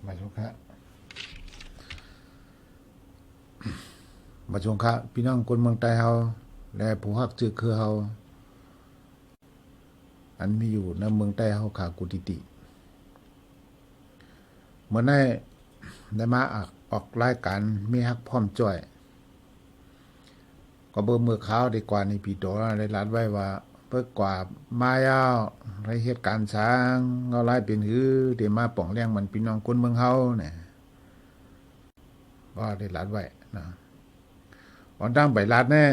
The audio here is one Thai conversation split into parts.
มาชงคะมาชงคะพี่น้องคนเมืองใต้เฮาและผู้ฮักจื้อคือเฮาอันมีอยู่ในเมืองใต้เฮาขากุติติเมื่อได้มาออกรายการมีฮักพร้อมจ้อยก็เบิ่มือขาวดีกว่านี่พี่โตได้รัดไว้ว่าเพิ่นกว่ามา ยาวในเหตุการณ์สร้างเงาลายเป็นหือได้มาป้องเลี้ยงมันพี่น้องคนเมืองเฮาเนี่ยก็ได้รัดไว้นะวันตั้งใบรัดแน่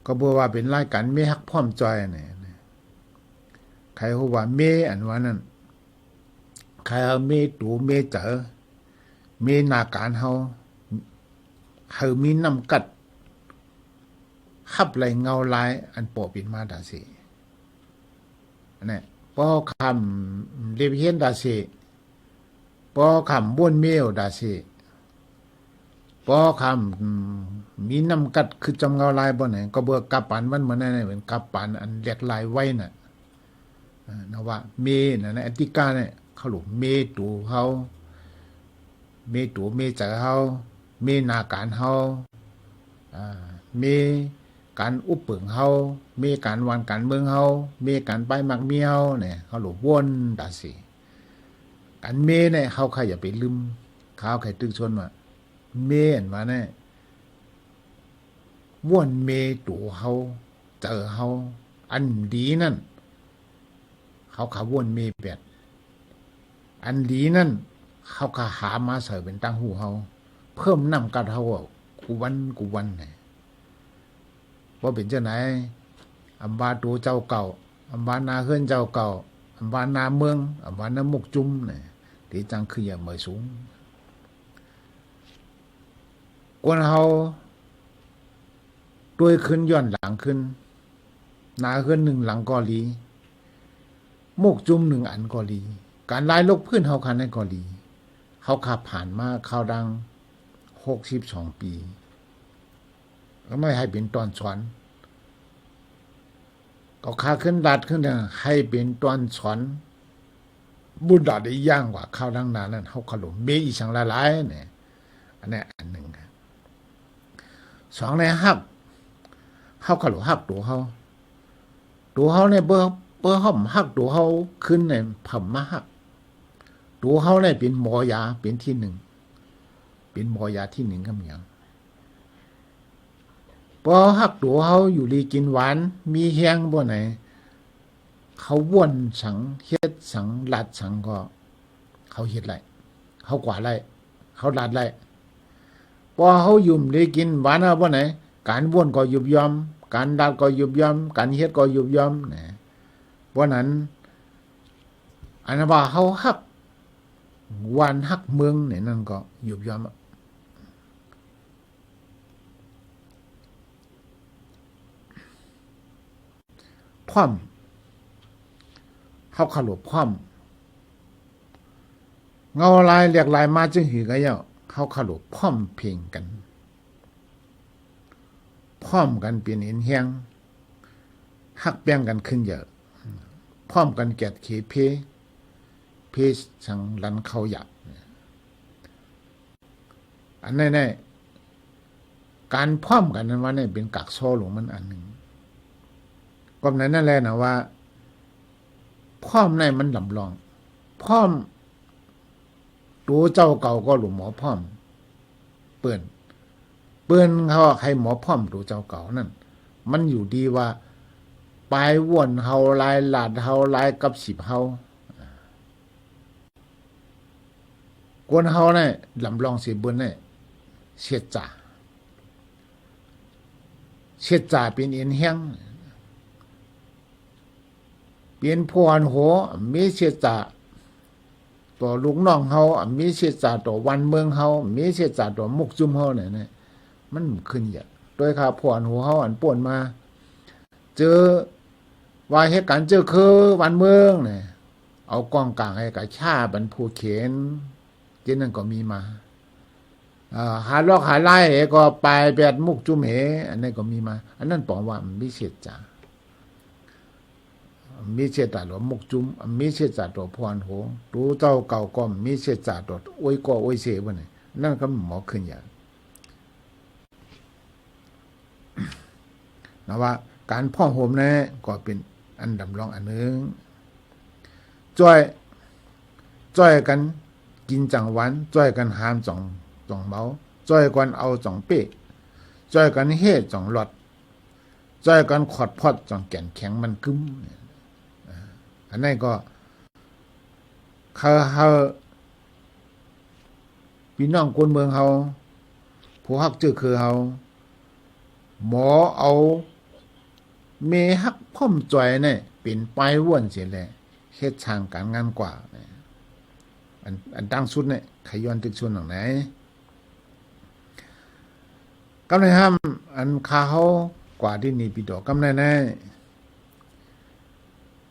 ก็บอกว่าเป็นรายการมีฮักพร้อมจ้อยเนี่ยใครฮู้ว่าเมอันว่านั้นใครเอาเมตูเมเจอเมหน้าการเฮามีน้ำกัดขับไหลเงาลายอันปอปินมาดาสิเนี่ยปอคำเรียบเฮียนดาสิปอคำบ้วนเมียวดาสิปอคำมีน้ำกัดคือจำเงาลายบ่ไหนก็เบื่อกับปันมันเหมือนนั่นเหมือนกับปันอันเรียกลายไว้น่ะนะว่าเมน่ะในอธิกาเนี่ยเขาหลุเมตูเฮาเมตูเมเจอเฮาเมนาการเฮาเมการอุปเปิงเฮามีการวันการเมืองเฮามีการไปมักเมียวเนี่ยเขาหลบวนดาสิการเมเนี่ยเขาใครอย่าไปลืมเขาใครตึกชนว่าเมนมาเนี่ยวนเมตัวเฮาเจอเฮาอันดีนั่นเขาขาวนเมแบบอันดีนั่นเขาขาหามาใส่เป็นตั้งหูเฮาเพิ่มน้ำกัดเฮากูวันเนี่ยว่าเป็นเจ้าไหนอำบาตัวเจ้าเก่าอำบานาเฮือนเจ้าเก่าอำบานาเมืองอำบานามุกจุ้มเนี่ยที่จังคืออย่าเหมยสูงกวนเฮาด้วยขึ้นย้อนหลังขึ้นนาเฮือนหนึ่งหลังกอลีมุกจุ้มหนึ่งอันกอลีการลายลกพื้นเฮาคันในกอลีเขาขับผ่านมาเข้าดัง62 ปีก็ไม่ให้เป็นตอนสอนก็ค่าขึ้นดัดขึ้นให้เป็นตอนสอนบุญดาได้ย่างกว่าข้าวดังนานนั้นเขาขลุ่มเมอีสังละลายเนี่ยอันนี้อันหนึ่งสองในฮักเขาขลุ่มฮักตัวเขาเนี่ยเบอร์ห้อมฮักตัวเขาขึ้นในผัมมาฮักตัวเขาเนี่ยเป็นหมอยาเป็นที่หนึ่งเป็นหมอยาที่หนึ่งคำอย่างพอฮักตัวเขาอยู่ดีกินหวานมีแห้งบ่ไหนเขาว่นสังเฮ็ดสังลัดสังก็เขาเฮ็ดไรเขากว่าไรเขาลัดไรพอเขายุ่มได้กินหวานบ่ไหนการว่นก็ยุบยอมการลัดก็ยุบยอมการเฮ็ดก็ยุบยอมนะเพราะนั้นอันนั้นว่าเขาฮักวันฮักเมืองเนี่ยนั่นก็ยุบยอมพร้อมเขาขลุบพร้อมเงาลายเรียกลายมาจึงหือกันเยาเขาขลุบพร้อมเพียงกันพร้อมกันเปลี่ยนเห็นแห้งหักแป้งกันขึ้นเยอะพร้อมกันแกดเขเพสังลันเขาหยับอันแน่ๆการพร้อมกันนั้นว่าเนี่ยเป็นกักโซ่หลงมันอันหนึ่งก็นั่นแหละนะว่าพร้อมในมันลำลองพร้อมตัวเจ้าเก่าก็หลุมหมอพร้อมเปื้อนเขาใครหมอพร้อมตัวเจ้าเก่านั่นมันอยู่ดีว่าปลายว่นเฮาลายหลาดเฮาลายกับ10เฮากวนเฮาเนี่ยลำลองสิบนเนี่ยเสียจ่าเป็นเอ็นแห้งเปลี่ยนพวนหัวมีเสียจ่าตัวลูกน้องเฮามีเสียจ่าตัววันเมืองเฮามีเสียจ่าตัวมุกจุ่มเฮาเนี่ยมันขึ้นเยอะโดยค่าพวนหัวเฮาอันป่วนมาเจอว่าเหตุการณ์เจอคือวันเมืองเนี่ยเอากองกลางให้กับชาบันผู้เขียนเจนั่นก็มีมาหาลอกหาไล่ก็ไปแปดมุกจุ่มเหอันนั้นก็มีมาอันนั้นบอกว่ามันไม่เสียจ่า มีเชตาหลวมกจุมมีเชตาตัวพรโหดูเจ้าเก่าก็มีเชตาตัวอวยก็อวยเสบ่เนี่ยนั่นก็หมอขึ้นอย่างนะว่าการพ่อโหมเนี่ยก็เป็นอันดำรองอันนึงจ้อยกันกินจังหวันจ้อยกันหามจ่องเมาจ้อยกันเอาจ่องเป้จ้อยกันเฮ็ดจ่องหลอดจ้อยกันขอดพอดจ่องแก่นแข็งมันกึ้มอันนั้นก็เขาพี่น้องคนเมืองเขาผู้ฮักจื้อคือเขาหมอเอาเมฮักพ่อมจ่อยเนี่ยเป็นไปว่วนเสียแหละเฮ็ดทางการงานกว่าอันตั้งสุดเนี่ยขย้อนตึกส่วนหนังไหนกำในห้ามอันคาเขากว่าที่นี่ปีดอกกำในแน่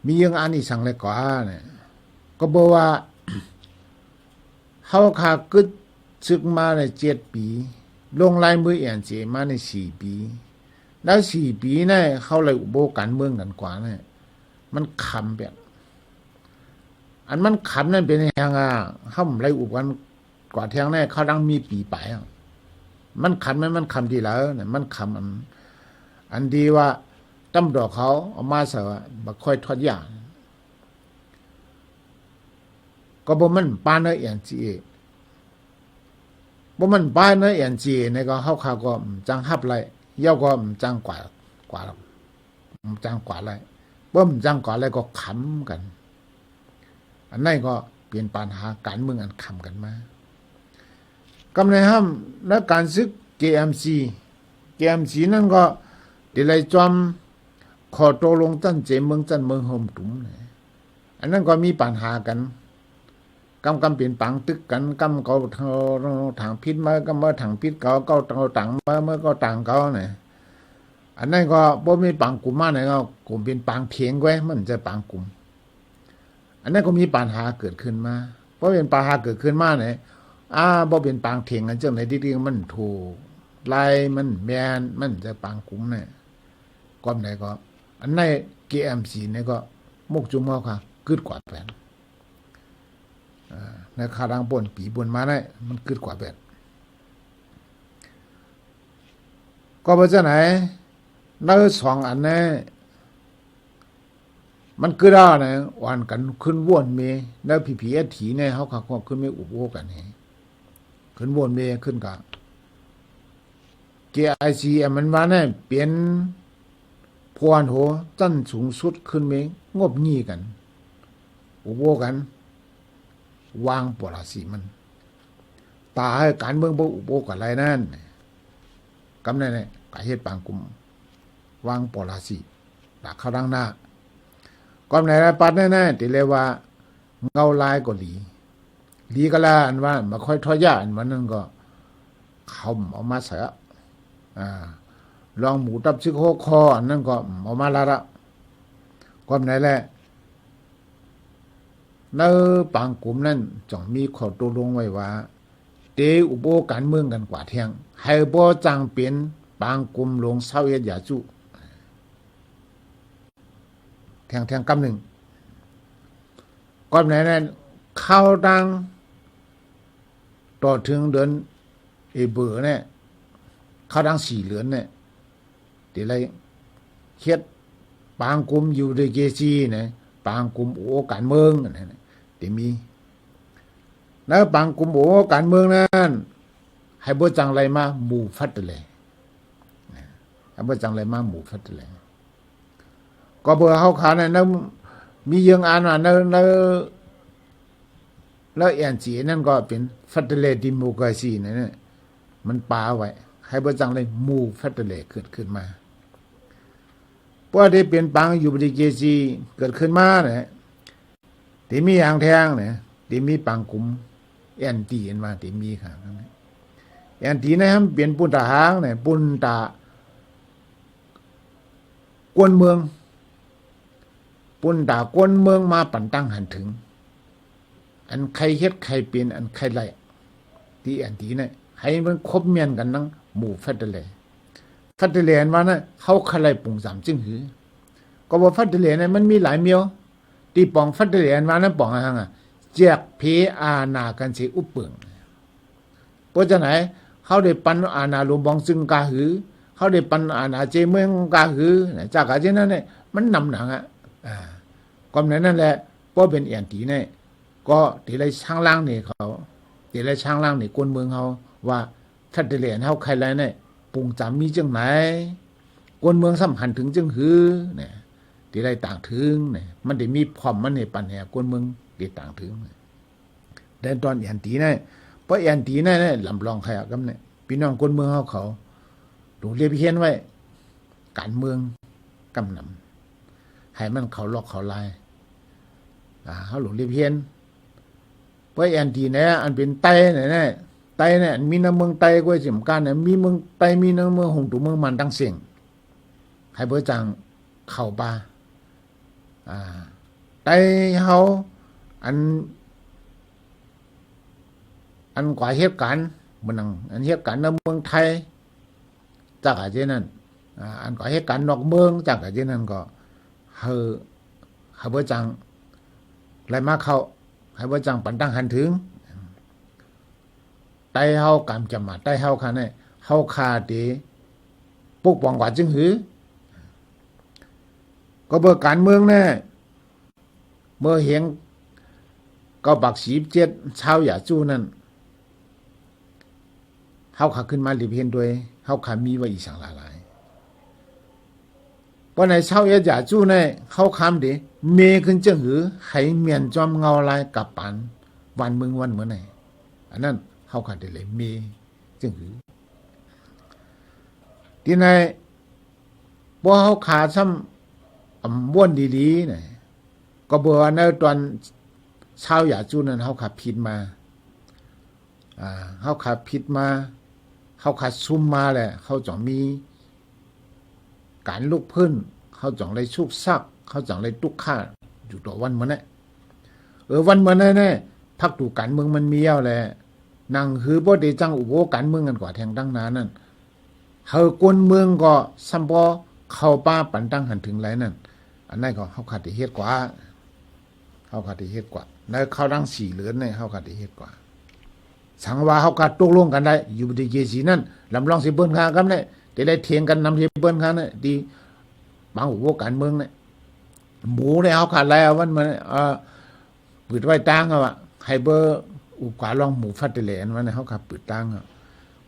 มียังอันอีสังเลยกว่าเนี่ยก็บอกว่าเขาคากึดซึกมาใน7 ปีลงลายมือเอียนเจมาใน4 ปีแล้ว4 ปีเนี่ยเขาเลยอุโบการเมืองกันกว่าเนี่ยมันคำแบบอันมันขำนั่นเป็นยังไงเขาไรอุบกันกว่าเที่ยงแน่เขาดังมีปีไปมันขำมันขำดีแล้วเนี่ยมันขำอันดีว่าตำรวจเขาเอามาเสอะมาค่อยทอดยาก็บ่มันปานเนออย่างจีบ่มันปานเนออย่างจีเนี่ยก็เขาขาก็จังฮับไรเย้าก็จังกว่าจังกว่าไรบ่มจังกว่าไรก็ขำกันอันนั้นก็เปลี่ยนปัญหาการเมืองอันคำกันมากำในห้ามและการซึก KMC นั่นก็เดี๋ยวไรจอมขอตกลงจันเมืองโฮมตุ้มอันนั้นก็มีปัญหากันกำเปลี่ยนปังตึกกันกำเขาถังพิษมาก็เมื่อถังพิษเขาต่างมาเมื่อก็ต่างเขาเนี่ยอันนั้นก็บ่มีปังกลุ่มมาไหนก็กลุ่มเป็นปังเพียงไว้มันจะปังกลุ่มอันนั้นก็มีปัญหาเกิดขึ้นมาเพราะเป็นปัญหาเกิดขึ้นมาเนี่ยบ่เป็นปังเถียงกันจังไหนที่มันถูกไล่มันแมนมันจะปังกลุ่มเนี่ยก้อนไหนก็อันนั้น KMC เนี่ยก็มุกจุ่มเอาค่ะกึดกว่าแปนในคาดังป่นปีบนมาเนี่ยมันกึดกว่าแบบก็เพราะฉะนั้นใน2 อันเนี่ยมันคือได้นะวันกันขึ้นวนเมแล้วผีถีเนี่ยเขาขับขึ้นไม่อุบโอกันนี่ขึ้นวนเมขึ้นกับ KIC มันว่าเนี่ยเปลี่ยนพวนโหจันสูงสุดขึ้นเมงบงี้กันอุบโอกันวางปราศีมันตาให้การเมืองบ่อุบโอกันอะไรนั่นกำนั่นเนี่ยกะเฮ็ดปางกลุ่มวางปราศีตาเข้าดังหน้าก็ในปัดแน่ๆที่เรียกว่าเงาลายก็หลีก็แล้วอันว่ามาค่อยทอดยาอันวันนั้นก็เขาเอามาเสอะลองหมูตับซึกโคคออันนั้นก็เอามาละก็ในแหละในปางกลุ่มนั้นจ่องมีข้อตกลงไว้ว่าเตอุโบการเมืองกันกว่าเที่ยงให้บ่จังเป็นปางกลุ่มลงเศร้าเอ็ดยาจุแทงกำหนึ่งก่อนไหนนั้นเข้าดังต่อถึงเดือนเบอร์เนี่ยเข้าดัง4 เหรียญเนี่ยเดี๋ยวไรเฮ็ดปางกลุ่มอยู่ในเกซีเนี่ยปางกลุ่มโอการเมืองนั่นน่ะเดี๋ยวมีแล้วปางกลุ่มโอการเมืองนั้นให้บ่จังไรมาหมู่ฟัดเลยให้บ่จังไรมาหมู่ฟัดเลยก็เบอร์เขาขาเนี่ยนั่นมียังอ่านว่าแล้วแอนจีนั่นก็เป็นฟัดเลดิโมคราซีเนี่ยมันปาไว้ให้บ่จังเลยหมู่ฟัดเลเกิดขึ้นมาเพราะที่เป็นปังอยู่บริเกซีเกิดขึ้นมาเนี่ยที่มีอย่างแทงเนี่ยที่มีปังกลุ่มแอนตีเห็นว่าที่มีค่ะแอนตีเนี่ยมันเปลี่ยนปุ่นตาหางเนี่ยปุ่นตากวนเมืองปุ่นด่ากวนเมืองมาปั่นตั้งหันถึงอันใครเฮ็ดใครเป็นอันใครไล่ที่อันที่เนี่ยให้มันคบเมียนกันทั้งหมู่ฟัดเลยอันว่านะเขาใครไล่ปุ่ง3จึงหือ ก็บ่ฟัดเหรียญเนี่ยมันมีหลายเมียวตีปองฟัดเหรียญมานั้นปองหังอ่ะแจกเพอานากันสิอุปเปิงเพราะจะไหนเขาได้ปันอาณาหลวงบองซึ่งกาหือเขาได้ปันอาณาเจเมืองกาหือจากอาเจนั้นเนี่ยมันนำหนังอ่ะความนั้นแหละเพราะเป็นเอียนตีเนี่ยก็ที่ไรช่างล่างนี่เขาที่ไรช่างล่างนี่กวนเมืองเขาว่าถ้าได้เหรียญเขาใครไรเนี่ยปุ่งจำมีจังไหนกวนเมืองสัมพันธ์ถึงจังหือเนี่ยที่ไรต่างถึงเนี่ยมันได้มีพร้อมมันในปัญหากวนเมืองได้ต่างถึงแต่ตอนเอียนตีเนี่ยเพราะเอียนตีเนี่ยลำลองใครอ่ะกันเนี่ยพี่น้องกวนเมืองเขาหลวงเรียบเฮียนไว้การเมืองกำนำให้มันเขาล็อกเขาลายเขาหลวงเรียบเฮียนเพราะแอนทีเนี่ยอันเป็นไตเนี่ยไตเนี่ยมีน้ำเมืองไตกวยสิมกันเนี่ยมีเมืองไตมีน้ำเมืองหงตุเมืองมันตั้งเสียงให้เพื่อจังเข้าป่าไตเขาอันกว่าเหตุการณ์มันอันเหตุการณ์ในเมืองไทยจากอาเจนั้นอันกว่าเหตุการณ์นอกเมืองจากอาเจนั้นก็เฮาจังไรมาเข้าให้ว่าจังปันตั้งหันถึงไต้เฮากำจำมาไต้เฮาค่ะเนี่ยเฮาคาดีปกป้องกว่าจึงหือก็เบอร์การเมืองแน่เมื่อเห็นก็ปักสีเจ็ดชาวอย่าจู้นั่นเฮาขาขึ้นมาหลีเพียนด้วยเฮาขามีไว้อีสังหลายวันไหนเช่าเยจ่าจู้เนี่ยเขาคำดิเมขึ้นเจ้าหือให้เมียนจอมเงาลายกับปันวันเมืองวันเหมือนไหนอันนั้นเขาขาดเลยเมจึงหือที่ไหนบ่เขาขาซ้ำบ้วนดีๆเนี่ยก็บอกว่าในตอนเช่าอย่าจู้นั้นเขาขาผิดมาเขาขาผิดมาเขาขาซุ่มมาแหละเขาจ่องมีการลุกพื้นเขาจ่องเลยชุกซักเขาจ่องเลยตุกข่าอยู่ต่อวันมันเนี่ยวันมันเนี่ยพักดูการเมืองมันมีเอาแหละนางคือบ่ได้จังอุโบการเมืองกันกว่าแทงตั้งนานนั่นเฮากวนเมืองก็ซัมบ่เข้าป้าปันตั้งหันถึงไรนั่นอันนั้นก็เฮาขาดเฮ็ดกว่าเขาขาดเฮ็ดกว่าในเขาดัง4เหลือนเนี่ยเขาขาดเฮ็ดกว่าสังว่าเฮาขาดตกลงกันได้อยู่ดีเจสีนั่นลำลองสิเบิ่นค่ากันเนี่ยจะได้เถียงกันนำที่เปิ้นเขาเนี่ยดีบางหัวการเมืองเนี่ยหมูเนี่ยเขาขาดแล้ววันมันปืดไว้ตั้งอ่ะให้เบอร์อุปการลองหมูฟัดเหลนวันเนี่ยเขาขาดปืดตั้งอ่ะ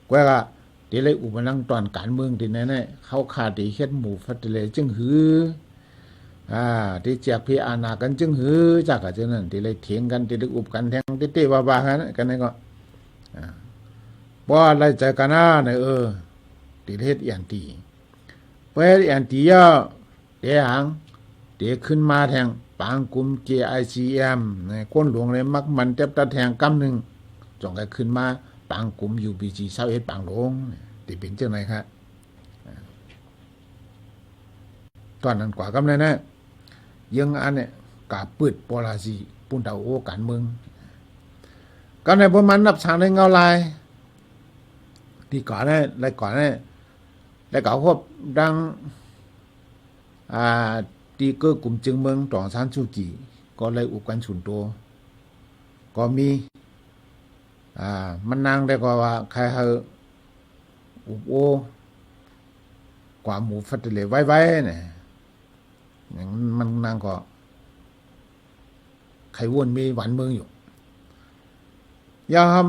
ก็ว่าเดี๋ยวเลยอุปนังตอนการเมืองที่นั่นเนี่ยเขาขาดที่เฮ็ดหมูฟัดเหลจึงหือที่แจกพี่อาณากันจึงหือจากกันจังนั้นที่เลยเถียงกันที่เลยอุปกันแทงเต้ๆบ้าๆกันนั่นก็บ่อะไรใจกันนะเนี่ยติเฮ็ดเอียนตีเปิดเอียนตีอ่ะเดี๋ยวหังเดี๋ยวขึ้นมาแทงปางกุม JICM ในก้นหลวงเลยมักมันเต็บตะแทงกำหนึ่งจงก็ขึ้นมาปางกุม UBG 21ปางหลวงที่เป็นจังได๋ครับตอนนั้นกว่ากำไดนะยังอันเนี่ยกาปืดปราสีปุ่นเตาโอการเมืองก็ในประมาณนับทางได้เงาลายที่ก่อนเนี่ยแล้วก่อนเนี่ยแล้วก็พบดังตีเกอร์กลุ่มจึงเมืองต่อซานชูจีก็เลยอุกกันฉุนโตก็มีมันนางได้ก็ว่าใครเฮาอุบโอกว่าหมูฟัดเลยไว้ๆเนี่ยอย่างมันนางก็ใครวนมีหวานเมืองอยู่ยาม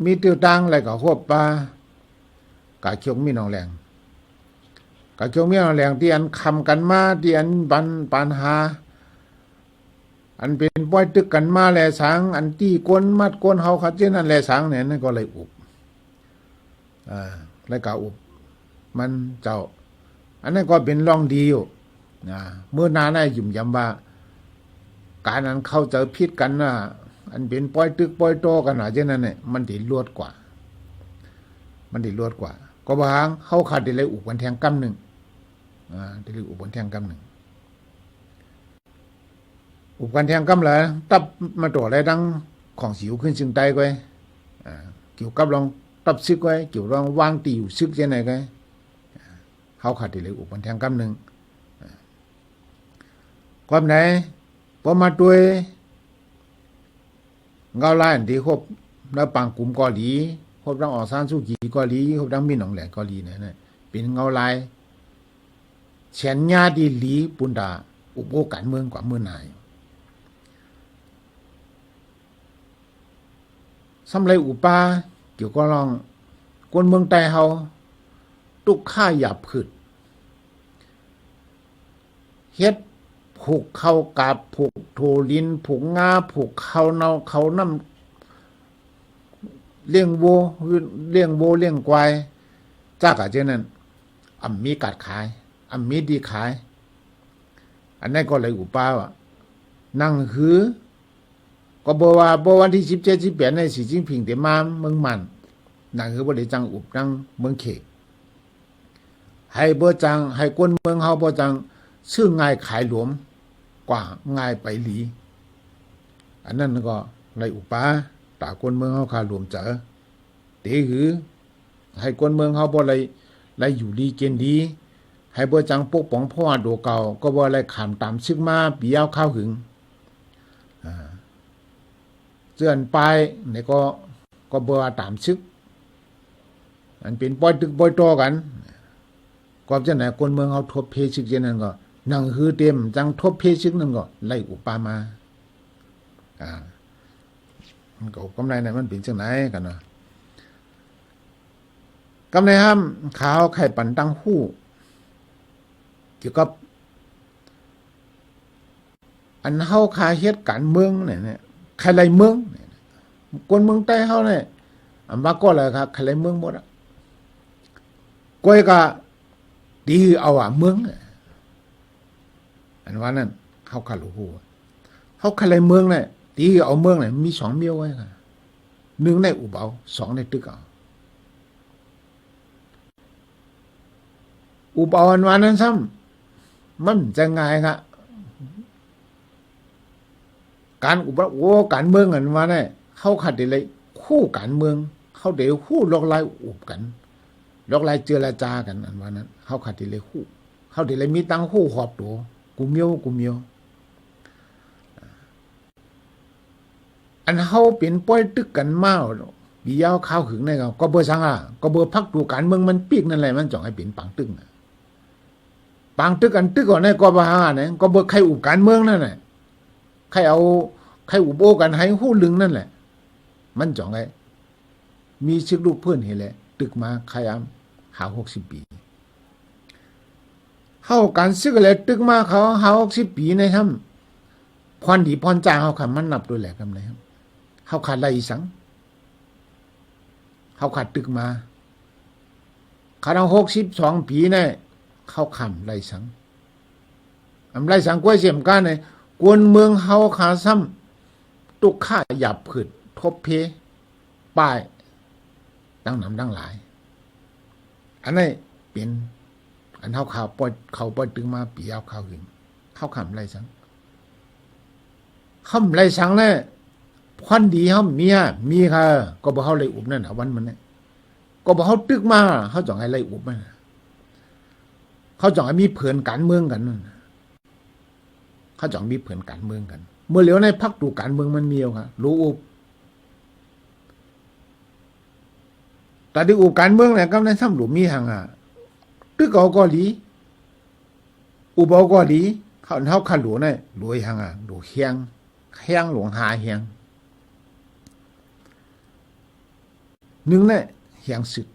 มีติวตังอะไรก็พบปากะเคียงมีน้องแรงกะเคียงมีน้องแรงที่อันคำกันมาที่อันปัญหาอันเป็นป้อยตึกกันมาแลสังอันตีกวนมัดกวนเฮาคัดเจนั่นแลสังเนี่ยนั่นก็เลยอุบแล้วก็อุบมันเจ้าอันนั้นก็เป็นร่องดีอยู่เมื่อนานได้ยุ่มยำว่าการนั้นเข้าใจผิดกันนะอันเป็นป้อยตึกป้อยโตกันเจนั่นเนี่ยมันติลวดกว่าก็บางเขาขาดเลยอุบกันแทงกำหนึ่งได้เลยอุบกันแทงกำหนึ่งอุบกันแทงกำเลยตับมาตัวอะไรดังของสิวขึ้นจึงไตก้อยเกี่ยวกับลองตับซึกไว้เกี่ยวลองวางตีอยู่ซึกเช่นไหนก้อยเขาขาดเลยอุบกันแทงกำหนึ่ง ความไหนพอมาด้วยเงาลายที่ครบแล้วปังกลุ่มเกาหลีครบดังออกซานซูกีเกาหลีครบดังมีหนองแหลกเกาหลีเนี่ยเป็นเงาลายเฉียนญาดีหลีปุนดาอุปโภคการเมืองกว่าเมื่อนายสำไรอุปาเกี่ยวก็ลองกวนเมืองใต้เฮาตุกค่าหยาบขึ้นเฮ็ดผูกเข้ากาบผูกโทลินผูกงาผูกเข้าเนาเขาน้ำเลี้ยงโวเลี้ยงควายจากอาเจนั้นอำมีกัดขายอำมีดีขายอันนั้นก็เลยอุปาว่านั่งหือก็บอกว่าวันที่17 18ในสีจิ้งผิงเดี๋ยวมาเมืองมันนั่นคือบ่ได้จังอุบนั่งเมืองเขกให้บ่จังให้คนเมืองเฮาบ่จังชื่อง่ายขายหลวมกว่าง่ายไปหลีอันนั้นก็เลยอุปาตาคนเมืองเฮาขาหลวมเจอเตหือให้คนเมืองเฮาบ่ไล่อยู่ดีเกณฑ์ดีให้บ่จังปกป้องพ่อโดเก่าก็บ่ไล่ขามตามซึกมาปียาวข้าวหึงเจือนไปนี่ก็บ่ว่าตามซึกอันเป็นปอยตึกปอยตอกันก็จังไหนคนเมืองเฮาทบเพซึกจังนั้นก็นั่งฮือเต็มจังทบเพซึกนั่นก็ไล่อุปามามันก็กำไรนั้นมันเป็นจังไหนกันนะกำไรห้ามขาวไข่ปั่นตั้งหู้เกี่ยวกับอันเฮาคาเฮ็ดการเมืองเนี่ยใครไล่เมืองคนเมืองใต้เฮาเนี่ยอันว่าก็เลยครับใครไล่เมืองหมดอ่ะก้อยก็ดีเอาเมืองอันว่านั้นเฮาคารู้ฮู้เฮาใครไล่เมืองเนี่ยดีเอาเมืองเนี่ยมี2เมียวไว้ค่ะ1ในอุบเอา2ในตึกเอาอุบเอาอันว่านั้นซ้ำมันจะง่ายครับการอุปการเมืองอันว่าเนี่ยเขาขัดเลยคู่การเมืองเขาเดี๋ยวคู่ลอกลายอุบกันลอกลายเจรจากันอันว่านั้นเขาขัดเลยคู่เขาเดี๋ยวเลยมีตังคู่หอบตัวกูเมียวอันเขาเป็นป้อยตึกกันมาปียาวข้าวขึงเนี่ยก็เบอร์สังก็เบอร์พักดูการเมืองมันปีกนั่นแหละมันจ่องให้เป็นปังตึกปังตึกกันตึกก่อนเนี่ยก็บ่หาเนี่ยก็เบอร์ใครอุบการเมืองนั่นแหละใครอุบโอกันให้หู้ลึงนั่นแหละมันจ่องไงมีชึกลูกเพื่อนเห็นแหละตึกมาใครหา60 ปีเข้าการซึกอะไรตึกมาเขาหา60 ปีในทำพรดีพรจ้าเขาขาดมันนับด้วยแหละกันเลยครับเขาขาดไรสังเขาขาดตึกมาขาด62 ปีเนี่ยเขาขำไรสังไรสังกล้วยเสียมก้านเนี่ยกวนเมืองเฮาขาซ้ำตุกข้าหยับผืดทบเพป้ายดังนำดังหลายอันนี้เป็นอันเฮาข่าวปล่อยเขาปล่อยตึงมาปีเอาข่าวหึงเข้าขำไรสังคำไรสังเนี่ยควันดีเฮามีค่ะก็บ่เฮาเลยอุบนั่นวันมันเนี่ยก็บ่เฮาตึกมาเฮาจ่องให้ไรอุบมันเขาจ่องให้มีเผื่อนการเมืองกันนั่นเขาจ่องมีเผื่อนการเมืองกันเมื่อเหลียวในพักดูการเมืองมันมีเอาค่ะรู้อุบแต่ที่อุบการเมืองเนี่ยก็ในซ้ำหลุมมีทางตึกเอาก็ดีอุบเอาก็ดีเขาขันหลวเนี่ยรวยทางหลวเฮียงหลวงหาเฮียงหนึ่งเนี่ยเฮียงสึก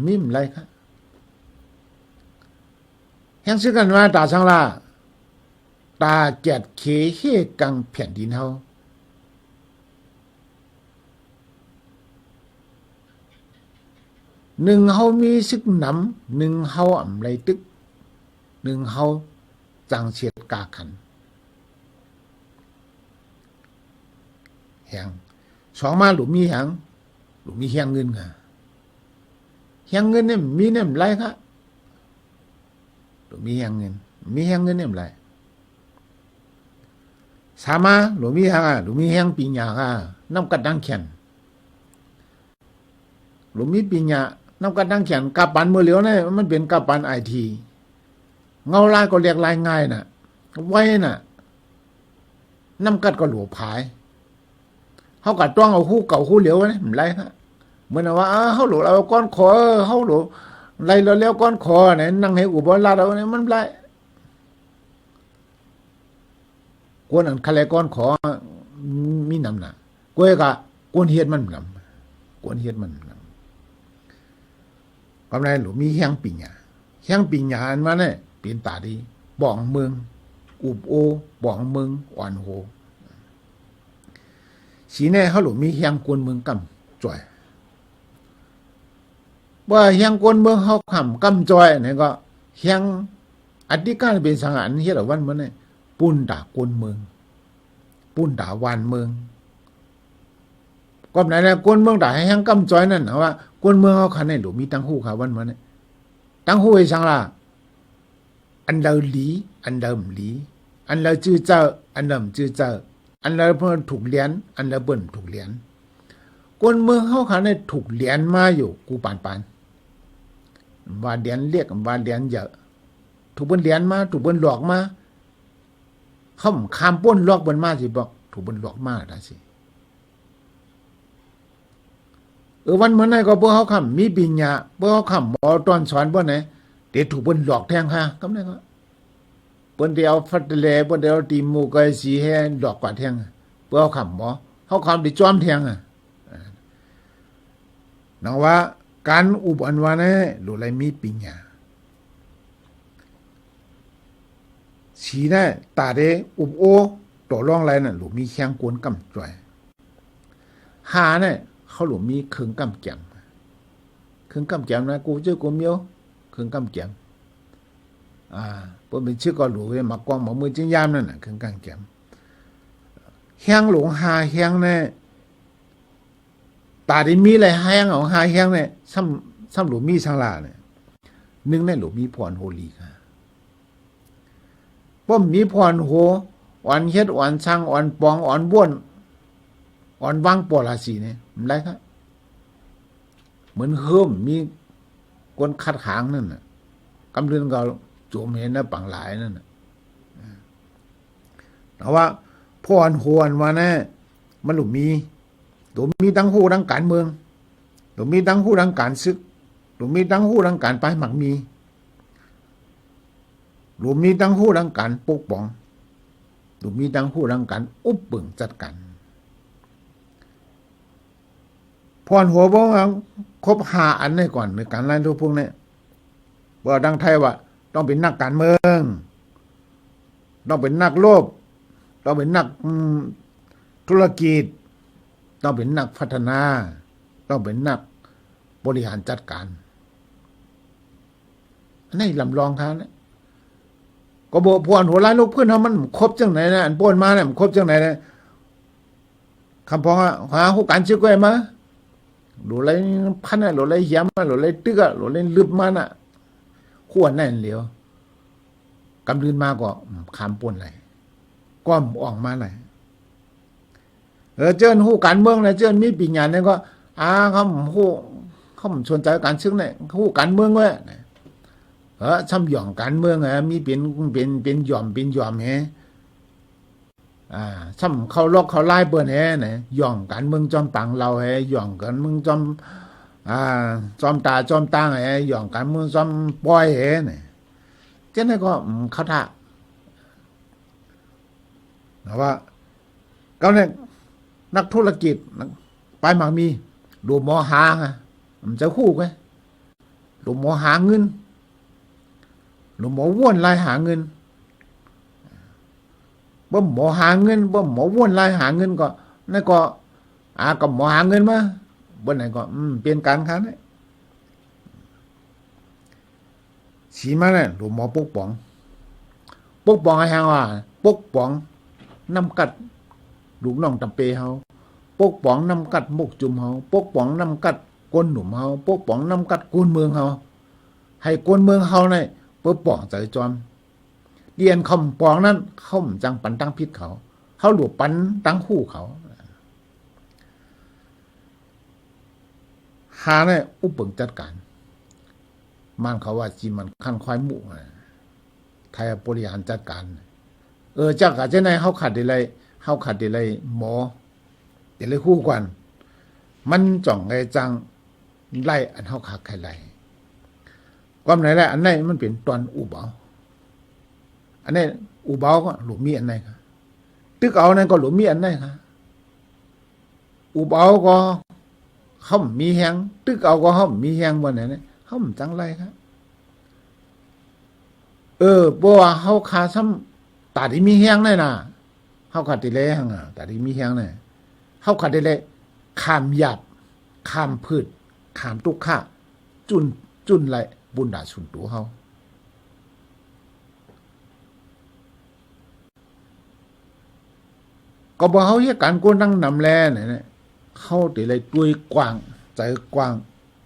มิมไรครับเฮียงสึกกันว่าตาสังลาตาแจดเคเฮกังแผ่นดินเฮาหนึ่งเฮามีซึกหนำหนึ่งเฮาอ่ำไรตึกหนึ่งเฮาจังเฉียดกาขันแหง2มาหลุมมีแหงหลุมมีแหงเงินค่ะแหงเงินเนี่ยมีเนี่ยไรครับหลุมมีแหงเงินเนี่ยไร3หลุมมีแหงหลุมมีแหงปีญาค่ะน้ำกัดดังแขนหลุมมีปีญาน้ำกัดดังแขนกาปันมือเหลียวเนี่ยมันเป็นกาปันITเงาลายก็เรียกลายง่ายน่ะไว้น่ะ น้ำกัดก็หลวผายเขากัดต้องเอาคู่เก่าคู่เหลียวนะมันไรครับเหมือนว่าเขาหลวเราก้อนคอเขาหลวไรเราแล้วก้อนคอเนี่ยนั่งให้อุบลลาเราเนี่ยมันไรกวนอันคาเลก้อนขอมีนำหนักกวยกะกวนเฮ็ดมันนำกวนเฮ็ดมันนำกำไรหลูมีแห้งปิญญาแห้งปิญญาอันมาเนี่ยเป็นตาดีบ่องเมืองอุบโอบ่องเมืองอ่อนโหสีแน่เขาหลูมีแห้งกวนเมืองกำจ่อยว่าแห้งกวนเมืองเขาขำกำจ่อยเนี่ยก็แห้งอธิการเป็นสังหารเฮ็ดเอาวันมันเนี่ยปุ่นด่ากวนเมืองปุ่นด่าวานเมืองก็ไหนแล้วกวนเมืองด่าให้แห้งกำจอยนั่นนะว่ากวนเมืองเขาคันในหลูมีตั้งหู้ค่ะวันเนี่ยตั้งหู้ไอ้สังละอันเดิมหลีอันเดิมหลีอันเราจื้อเจ้าอันเดิมจื้อเจ้าอันเราเพิ่นถูกเลี้ยนอันเราเบิ่นถูกเลี้ยนกวนเมืองเขาคันในถูกเลี้ยนมาอยู่กูปานว่าเลี้ยนเรียกว่าเลี้ยนเยอะถูกเบิ่นเลี้ยนมาถูกเบิ่นหลอกมาเขาคามป้นลอกบนมาสิบอกถูกบนหลอกมาได้สิวันเมื่อไหร่ก็พวกเขาคำมีปิญญาพวกเขาคำหมอตอนสอนพวกไหนเดี๋ยวถูกบนหลอกแทงค่ะก็ไม่ก็บนเดียวฟัดเลบนเดียวตีมูกไอสีให้หลอกกว่าแทงพวกเขาคำหมอเขาคำดิจอมแทงนังว่าการอุบอันวานะหรืออะไรมีปิญญาสีน่ะตาเดอุบโอต่อรองไรน่ะหลูมีแข้งกวนกำจ่อยหาเนี่ยเขาหลูมีเครื่องกำแกมเครื่องกำแกมนะกูเจอกูเมียวเครื่องกำแกมเปิ้นเป็นชื่อก็หลูมากองหมอมือจิ้งยามนั่นน่ะเครื่องกำแกมแข้งหลงหาแข้งเนี่ยตาได้มีอะไรแห้งเอาหาแข้งเนี่ยซ้ำหลูมีสังลาเนี่ยนึงในหลูมีพรโฮลีค่ะป้อมมีพรโหอ่อนเฮ็ดอ่อนช่างอ่อนปองอ่อนบ้วนอ่อนวางปอลาสีเนี่ยมันไรครับเหมือนเฮิมมีกวนคัดหางนั่นน่ะกำเรือนก็โจมเห็นนะปังหลายนั่นน่ะแต่ว่าพรโหอันว่าแน่มันหลุมีตัวมีทั้งหูทั้งการเมืองตัวมีทั้งหูทั้งการศึกตัวมีทั้งหูทั้งการไปหมักมีหรือมีทั้งผู้ทั้งการปกป้องหรือมีทั้งผู้ทั้งการอุบปึงจัดการพรหัวบ้องครบ5อันนี้ก่อนในการไล่ทุกพวกนี้ว่าดังไทยว่าต้องเป็นนักการเมืองต้องเป็นนักโลภต้องเป็นนักธุรกิจต้องเป็นนักพัฒนาต้องเป็นนักบริหารจัดการนี่ลำลองเขาเนี่ยก็บอกพวนหัวร้ายลูกเพื่อนเขามันครบจังไหนนะอันป้นมาเนี่ยมันครบจังไหนนะคำพองหาหูการชื่อก้อยมาหลุดไรพันอ่ะหลุดไรย้ำอ่ะหลุดไรตึกอ่ะหลุดไรลึบมันอ่ะขวดแน่นเหลียวกำลืนมาก็คำป้นไรก้อมออกมาไหนเจ้าหูการเมืองนะเจ้ามีปีงานเนี่ยก็เขาหูเขาชวนใจการซึ่งเนี่ยหูการเมืองเว้ยช่ำหย่องการเมืองมีเป็นหย่อมแฮช่ำเขาลอกเขาไล่เปิ้นแฮเนี่ยหย่องการเมืองจอมปังเราแฮหย่องการเมืองจอมจอมตาจอมตังแฮหย่องการเมืองจอมปอยแฮเนี่ยเจ้านี่ก็เขาท่าแต่ว่าเขาเนี่ยนักธุรกิจไปหมากมีดูหมอหามันจะคู่กันดูหมอหาเงินหลวงหมอว่วนไล่หาเงินบ่หมอหาเงินบ่หมอว่วนไล่หาเงินก็นั่นก็ก็หมอหาเงินมาบ่ไหนก็เปลี่ยนการค้าเนี่ยสีมาเนี่ยหลวงหมอปกป้องให้เฮาปกป้องน้ำกัดลูกน้องตำเปเฮาปกป้องน้ำกัดมุกจุ่มเฮาปกป้องน้ำกัดก้นหนุ่มเฮาปกป้องน้ำกัดก้นเมืองเฮาให้ก้นเมืองเฮาเนี่ยเพื่อป้องใจจอมเดียนคำปองนั้นเขาจังปันตั้งพิษเขาหลวปันตั้งคู่เขาหาเนี่ยอุปเปิงจัดการมันเขาว่าจีมันขั้นควายหมู่ไทยบริหารจัดการจักอาจจะในเขาขัดอะไร เฮาขาดได้เลยหมอได้เลยคู่กันมันจ่องไอ้จังไล่อันเฮาขาดใครไล่ความไหนแหละอันไหนมันเป็นตอนอุบเอาอันนี้อุบเอาก็หลุมมีอันไหนครับตึกเอานั่นก็หลุมมีอันไหนครับอุบเอาก็เฮามีแฮงตึกเอาก็เฮามีแฮงบ่ไหนเนี่ยเฮาจังไล่ครับบ่ว่าเฮาขาซ้ำตาที่มีแฮงได้น่ะเฮาขาดได้เลยหั่นอ่ะตาที่มีแฮงเนี่ยเฮาขาดได้เลยข้ามหยาบข้ามพืชข้ามทุกข์จุนไหลบุญดาสุนตัวเฮาก็บ่เฮาเฮ็ดการกวนนั่งนำแลเนี่ยเฮาได้เลยด้วยกว้างใจกว้าง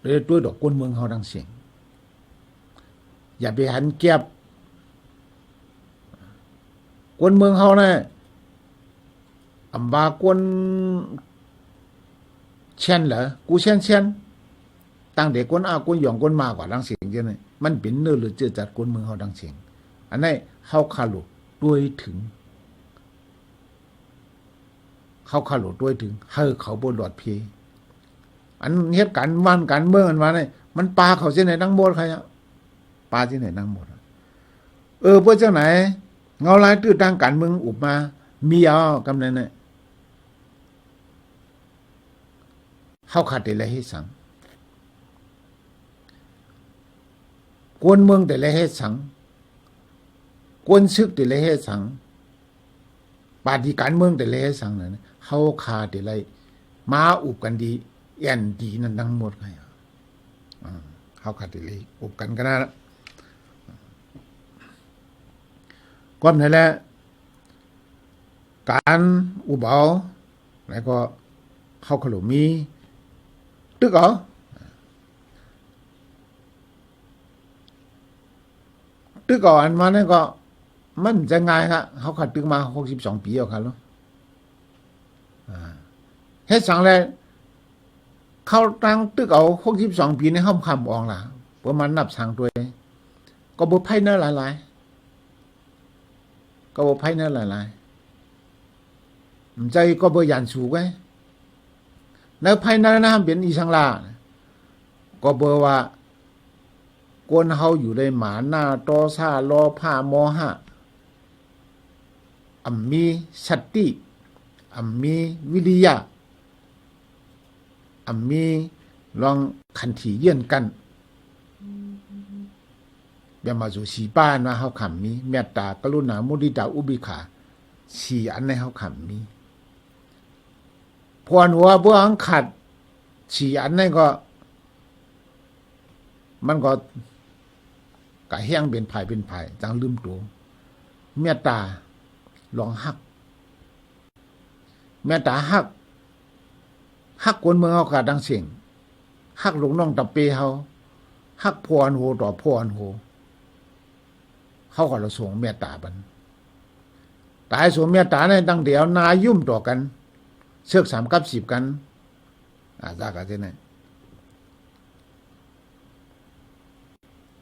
เลยด้วยดอกกวนเมืองเฮาดังเสียงอย่าไปหันเก็บกวนเมืองเฮาน่ะอำบากวนเช่นเหรอกูเช่นตั้งเด็กกวนกวนหยองกวนมากว่าดังเสียงจังได๋มันเป็นเนื้อหรือเจือจัดกวนเมืองเฮาดังเสียงอันนี้เฮาคาลุด้วยถึงเขาคาลุด้วยถึงเฮาเขาบ่หลอดพีอันเฮ็ดการบ้านการเมืองอันว่านี่มันปาเขาสิไหนทั้งหมดใครอ่ะปาที่ไหนทั้งหมดเพิ่นจังไหนเงาลายตื้อทางการเมืองอุบมามีเอากำนั้นน่ะเฮาขาดได้เลยเฮ็ดสังกวนเมืองได้เลยเฮ็ดสังกวนซึกได้เลยเฮ็ดสังปาฏิการเมืองได้เลยเฮ็ดสังนั่นเฮาขาดได้เลยมาอุบกันดีแอนดีนั่นทั้งหมดไงเฮาขาดได้เลยอุบกันก็น่ะความนั่นแหละการอุบเอาแล้วก็เฮาขลุมีตึกเอาตึกเอาอันมาเนี่ยก็มันจะง่ายครับเฮาขัดตึกมา62ปีแล้วครับเนาะเฮ็ดสังแล้วเขาตั้งตึกเอา62ปีในเฮาคำออกล่ะประมาณนับสังตัวก็บ่ไผเนาะหลายๆก็บ่ไผเนาะหลายๆใจก็บ่ยันสูไว้ในภายในนะเป็นอีสังลาก็เบอว่ากวนเฮาอยู่ในหมาหน้าตอซารอผ้ามอหะมีสติมีวิริยะมีลองขันถีเยี่ยนกันเบียมาสู่สีป้านว่าเฮาขำมีเมตตากรุณามุทิตาอุเบกขา4อันในเฮาขำมีพวนหัวบ่หังขัด4อันนั้นก็มันก็กะแห้งเป็นภายจังลืมตัวเมตตาลองฮักเมตตาฮักคนเมืองเฮาก็ดังเสียงฮักลูกน้องตะเปเฮาฮักพวนโหต่อพวนโหเฮาก็ละส่งเมตตาบันตายส่งเมตตาในตั้งเดียวนายุ่มต่อกันเชือก3กับ10กันซากะเจเนี่ย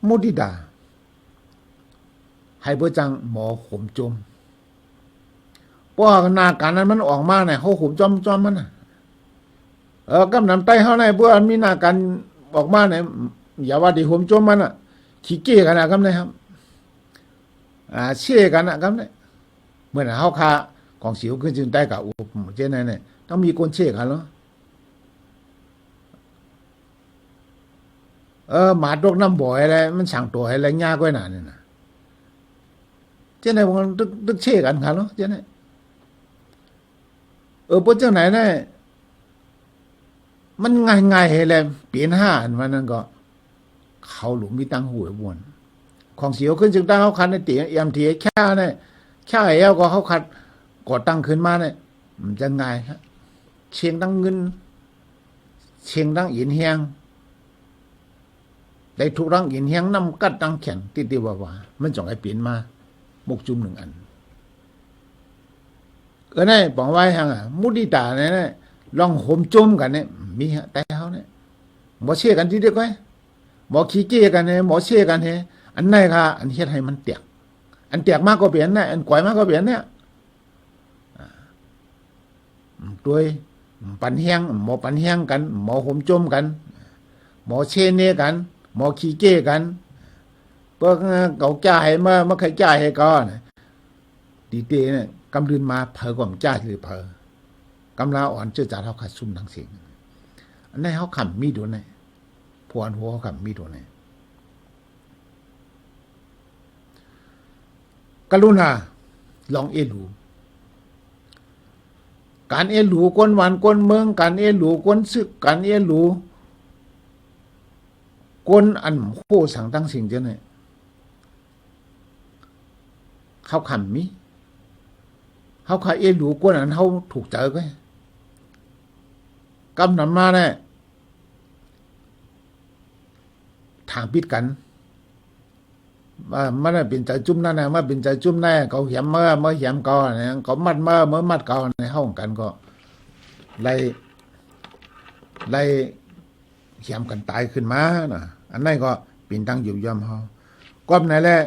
มุทิตาให้บ่จังหมอขมจมเพราะหน้าการนั้นมันออกมาเนี่ยเฮาขมจอมมันน่ะกำนำใต้เฮาในบ่มีหน้าการออกมาเนี่ยอย่าว่าดิขมจมมันน่ะขี้เก้กันน่ะกำได้ครับเช่กันน่ะกำได้เมื่อเฮาคากองสิวขึ้นจึงใต้กะอุบเจนั่นเนี่ยต้องมีคนเช่กันเนาะหมาตกน้ำบ่อยอะไรมันสั่งตัวอะไรยากกว่าน่ะนี่น่ะเจไหนบ่ตึกเช่กันครับเนาะเจไหนบ่จังไหนเนี่ยมันง่ายๆให้แลเปลี่ยน5อันวันนั้นก็เขาหลุมมีตังหูบ่วนของเสียวขึ้นจึงใต้เฮาคันในเตียมทีแค่เนี่ยแค่แอวก็เฮาคัดก่อตั้งขึ้นมาเนี่ยมันจะง่ายครับเชียงตั้งเงินเชียงตั้งอินเฮียงได้ทุกรังอินเฮียงนำกัดตั้งแข็งติๆว่ามันจ่องให้เปลี่ยนมามุกจุ่ม1อันนี่บอกไว้หั่นมุทิตาเนี่ยลองโหมจุ่มกันเนี่ยมีฮะแต่เฮาเนี่ยบ่เชื่อกันทีเดียวก็บ่ขี้เกียจกันเนี่ยบ่เชื่อกันเฮอันไหนค่ะอันเฮ็ดให้มันแตกอันแตกมากก็เปลี่ยนนะอันก่อยมากก็เปลี่ยนเนี่ย ตัวปันแห้งหมอปันแห้งกันหมอห่มจมกันหมอเชเนกันหมอขี้เก้กันเปิ้งเก่าจ้าให้มาใครจ้าให้ก่อนดีเตเนี่ยกำลืนมาเผอกว่าจ้าหรือเผอกำลาอ่อนเจ้าจ่าเฮาขัดซุ่มทั้งสิ่งอันนี้เฮาขำมีดวนไหนพวนหัวเฮาขำมีดวนไหนกรุณาลองรู้การรู้กวนหวานกวนเมืองการรู้กวนซึกการรู้กวนอันโคสังตั้งสิ่งเจ้าเนี่ยเขาขำมีเขาขารู้กวนอันเขาถูกเจอก็กำนำมาเนี่ยทางปิดกันมันเป็นใจจุ่มนั่นนะมันเป็นใจจุ่มแน่เขาเหี่ยมเมื่อเหี่ยมก่อนเนี่ยเขามัดเมื่อมัดก่อนในห้องกันก็ไล่เหี่ยมกันตายขึ้นมานะอันนั้นก็เป็นตั้งอยู่ย่อมเขาก็ไหนแหละ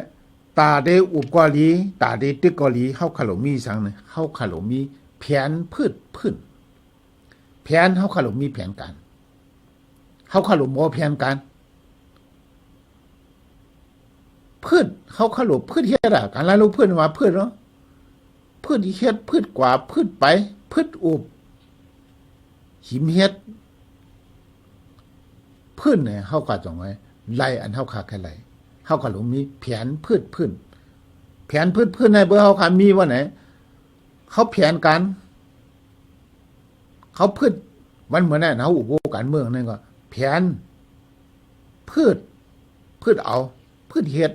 ตาได้อุบกอลีตาได้ตึกกอลีเข้าขลุ่มมีสังเนี่ยเข้าขลุ่มมีแผนพืชแผนเข้าขลุ่มมีแผนการเข้าขลุ่มโมแผนการพืชเขาขลุ่มพืชเฮ็ดอะการละลูกพืชว่าพืชเนาะพืชที่เฮ็ดพืชกว่าพืชไปพืชอุบหิมเฮ็ดพืชเนี่ยเขาก็จงไว้ไล่อันเขาขาแค่ไล่เขาขลุ่มมีแผนพืชแผนพืชในเบอร์เขาขามีว่าไหนเขาแผนการเขาพืชมันเหมือนน่ะเขาอุปโภคการเมืองนั่นก็แผนพืชเอาพืชเฮ็ด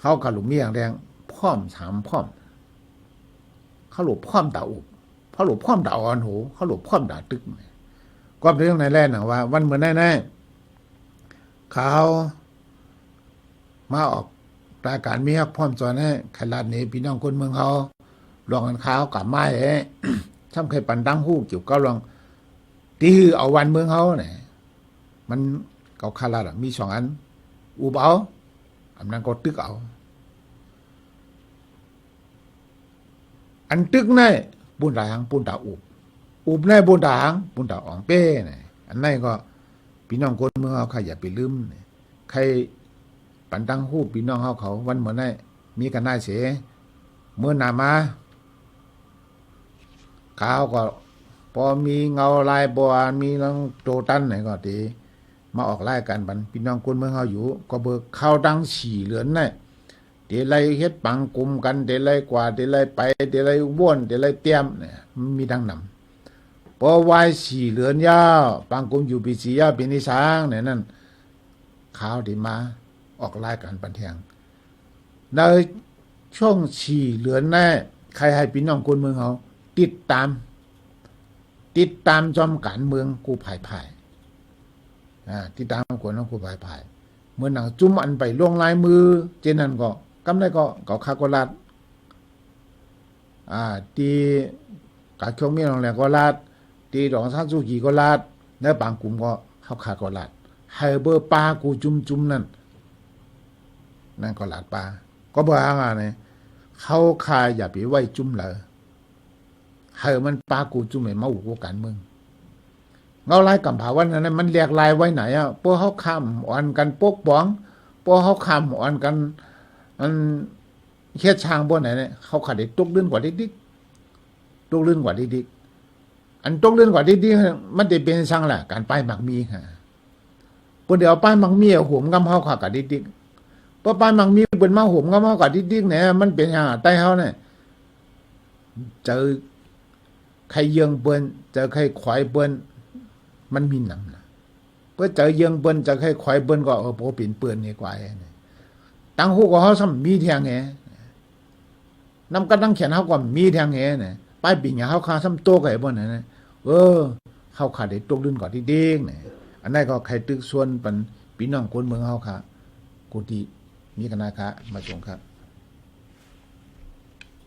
เขาขลุ่มมีอย่างแดงพร้อมถามพร้อมเขาหลบพร้อมด่าอุบเขาหลบพร้อมด่าอ่อนหูเขาหลบพร้อมด่าตึกก็เป็นเรื่องในแรกนะว่าวันเหมือนแน่เขามาออกรายการมีฮักพร้อมจอให้ขนาดนี้พี่น้องคนเมืองเขาลองกันข้าวกับไม้ช่ำเคยปั่นตั้งหู้เกี่ยวกับลองตีหือเอาวันเมืองเขาเนี่ยมันเก่าคาราดมี2 อันอุบเอาอันนั้นก็ตึกเอาอันตึกในบุญตาหางปุญตาอุบในบุญตาหางปุญตาอ่องเป้เนี่ยอันนั้นก็พี่น้องคนเมืองเขาใครอย่าไปลืมใครปั่นตั้งหู้พี่น้องเขาวันเหมือนได้มีกันได้เสียเมื่อนามาข่าวก็พอมีเงาลายบัวมีลังโตตันไหนก็ตีมาออกไล่กันบันพี่น้องคนเมืองเขาอยู่ก็เบิกข้าวดัง4 เหลือนเนี่ยเดี๋ยวไล่เฮ็ดปังกลุ่มกันเดี๋ยวไล่กว่าเดี๋ยวไล่ไปเดี๋ยวไล่ว่นเดี๋ยวไล่เตรียมเนี่ยมีดังนำพอวาย4 เหลือนยาวปังกลุ่มอยู่ปี4 ยาวปีนี้ช้างเนี่ยนั่นข่าวที่มาออกไล่กันปันเทียงในช่วง4 เหลือนแน่ใครให้พี่น้องคนเมืองเขาติดตามจอมการเมืองกูภายติดตามคนของกูภายเมื่อหนังจุ่มอันไปลงลายมือเจนั้นก็กำได้ก็คากลัดตีกาเขียวเมียนองแหลก็ลาดตีดอกซาซูกีก็ลาดแล้วบางกลุ่มก็เข้าคากลัดไฮเบอร์ปลากูจุ่มนั่นก็ลาดปลาก็บ่ห่างเนี่ยเขาคาอย่าไปไว้จุ่มเลยเฮอมันปากูจุ่มไม่มาอุกกันมึงเงาลายกำผาวันนั้นมันเรียกลายไว้ไหนอ่ะพวกเขาคำอ่อนกันปกป้องพวกเขาคำอ่อนกันมันเฮ็ดช่างบนไหนเนี่ยเขาขาดได้ตกลื่นกว่าดิ๊กตกลื่นกว่าดิ๊กอันตกลื่นกว่าดิ๊กมันจะเป็นช่างแหละการป้ายหมักมีค่ะพวกเดี๋ยวป้ายหมักมีหัวมกำเขาขาดกับดิ๊กพอป้ายหมักมีเป็นมาหัวมกำเขากับดิ๊กเนี่ยมันเป็นอย่างใต้เขาเนี่ยเจอใครเยืองเบิ้นเจอใครขวายเบิ้นมันมีหนำนะเพื่อเจอเยืองเบิ้นเจอใครขวายเบิ้นก็โปปิ่นเปื้อนนี่กว่าตั้งหูก็เขาซ้ำมีแทงแหน้ำก็ตั้งเขียนเขาก็มีแทงแหเนี่ยป้ายปิ่งอย่างเขาคาซ้ำโตกับไอ้บ่นเนี่ยเขาขาดได้ตกลื่นก่อนที่เด้งเนี่ยอันนั้นก็ใครตึกส่วนเป็นพี่น้องคนเมืองเขาค่ะกูที่มีคณะค่ะมาชมครับ